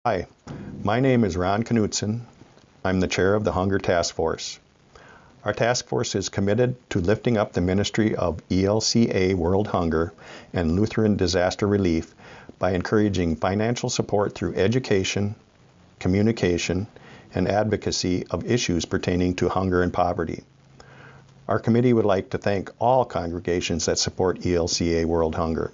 Hi, my name is Ron Knutson. I'm the chair of the Hunger Task Force. Our task force is committed to lifting up the ministry of ELCA World Hunger and Lutheran disaster relief by encouraging financial support through education, communication, and advocacy of issues pertaining to hunger and poverty. Our committee would like to thank all congregations that support ELCA World Hunger.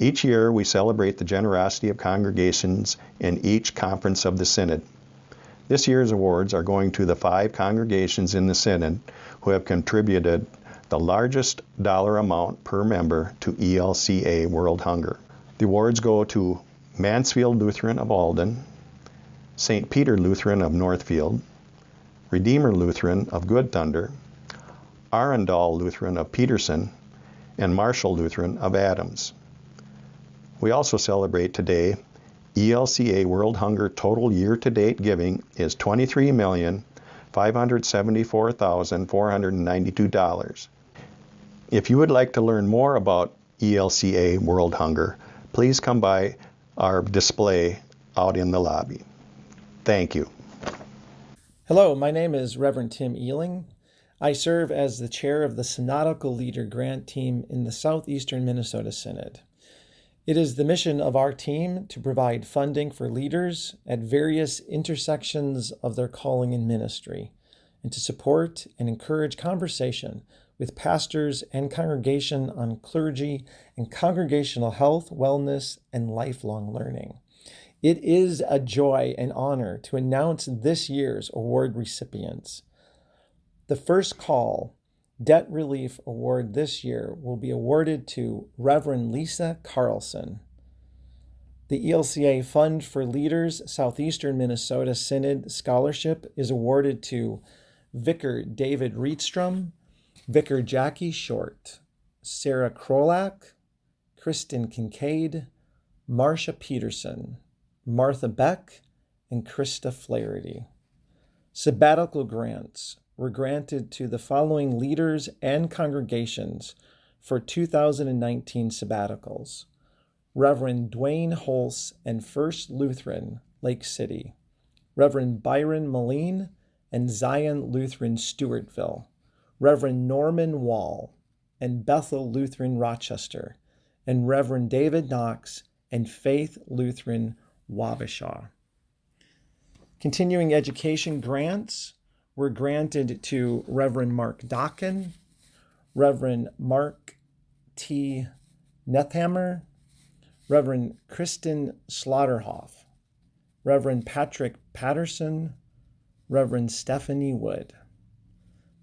Each year, we celebrate the generosity of congregations in each conference of the Synod. This year's awards are going to the 5 congregations in the Synod who have contributed the largest dollar amount per member to ELCA World Hunger. The awards go to Mansfield Lutheran of Alden, St. Peter Lutheran of Northfield, Redeemer Lutheran of Good Thunder, Arundel Lutheran of Peterson, and Marshall Lutheran of Adams. We also celebrate today ELCA World Hunger total year-to-date giving is $23,574,492. If you would like to learn more about ELCA World Hunger, please come by our display out in the lobby. Thank you. Hello, my name is Reverend Tim Ealing. I serve as the chair of the Synodical Leader Grant Team in the Southeastern Minnesota Synod. It is the mission of our team to provide funding for leaders at various intersections of their calling and ministry, and to support and encourage conversation with pastors and congregation on clergy and congregational health, wellness, and lifelong learning. It is a joy and honor to announce this year's award recipients. The First Call Debt Relief Award this year will be awarded to Reverend Lisa Carlson. The ELCA Fund for Leaders Southeastern Minnesota Synod Scholarship is awarded to Vicar David Riedstrom, Vicar Jackie Short, Sarah Krolak, Kristen Kincaid, Marcia Peterson, Martha Beck, and Krista Flaherty. Sabbatical grants were granted to the following leaders and congregations for 2019 sabbaticals: Reverend Dwayne Holse and First Lutheran, Lake City, Reverend Byron Moline and Zion Lutheran, Stewartville, Reverend Norman Wall and Bethel Lutheran, Rochester, and Reverend David Knox and Faith Lutheran, Wabasha. Continuing education grants were granted to Reverend Mark Docken, Reverend Mark T. Nethammer, Reverend Kristen Slaughterhoff, Reverend Patrick Patterson, Reverend Stephanie Wood.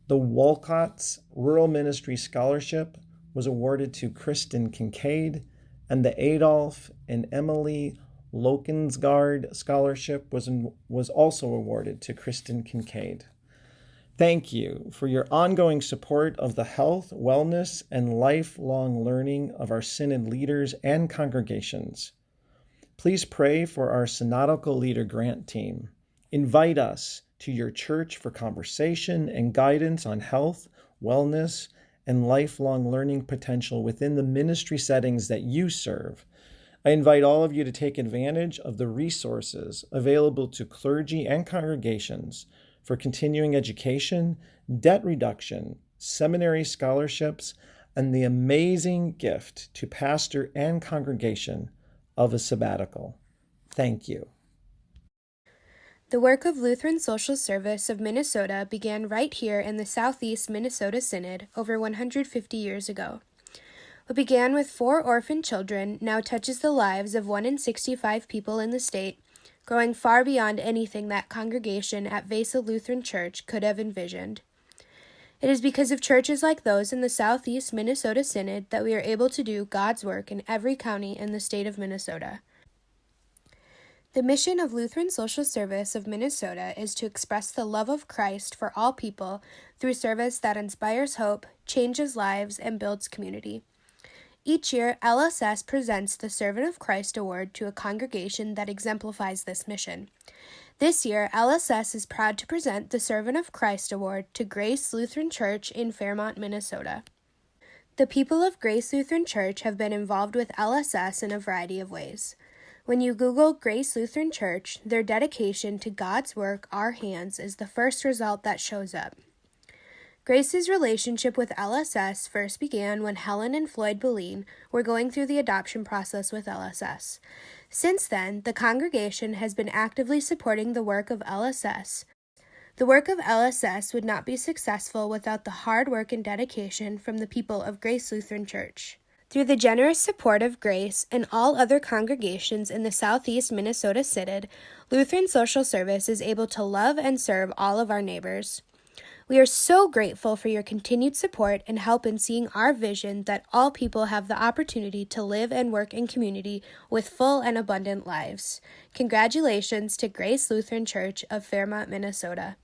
The Wolcott's Rural Ministry Scholarship was awarded to Kristen Kincaid, and the Adolph and Emily Lokensgaard Scholarship was also awarded to Kristen Kincaid. Thank you for your ongoing support of the health, wellness, and lifelong learning of our Synod leaders and congregations. Please pray for our Synodical Leader Grant Team. Invite us to your church for conversation and guidance on health, wellness, and lifelong learning potential within the ministry settings that you serve. I invite all of you to take advantage of the resources available to clergy and congregations for continuing education, debt reduction, seminary scholarships, and the amazing gift to pastor and congregation of a sabbatical. Thank you. The work of Lutheran Social Service of Minnesota began right here in the Southeast Minnesota Synod over 150 years ago. What began with 4 orphan children now touches the lives of 1 in 65 people in the state, growing far beyond anything that congregation at Vesa Lutheran Church could have envisioned. It is because of churches like those in the Southeast Minnesota Synod that we are able to do God's work in every county in the state of Minnesota. The mission of Lutheran Social Service of Minnesota is to express the love of Christ for all people through service that inspires hope, changes lives, and builds community. Each year, LSS presents the Servant of Christ Award to a congregation that exemplifies this mission. This year, LSS is proud to present the Servant of Christ Award to Grace Lutheran Church in Fairmont, Minnesota. The people of Grace Lutheran Church have been involved with LSS in a variety of ways. When you Google Grace Lutheran Church, their dedication to God's work, our hands, is the first result that shows up. Grace's relationship with LSS first began when Helen and Floyd Boleen were going through the adoption process with LSS. Since then, the congregation has been actively supporting the work of LSS. The work of LSS would not be successful without the hard work and dedication from the people of Grace Lutheran Church. Through the generous support of Grace and all other congregations in the Southeast Minnesota Synod, Lutheran Social Service is able to love and serve all of our neighbors. We are so grateful for your continued support and help in seeing our vision that all people have the opportunity to live and work in community with full and abundant lives. Congratulations to Grace Lutheran Church of Fairmont, Minnesota.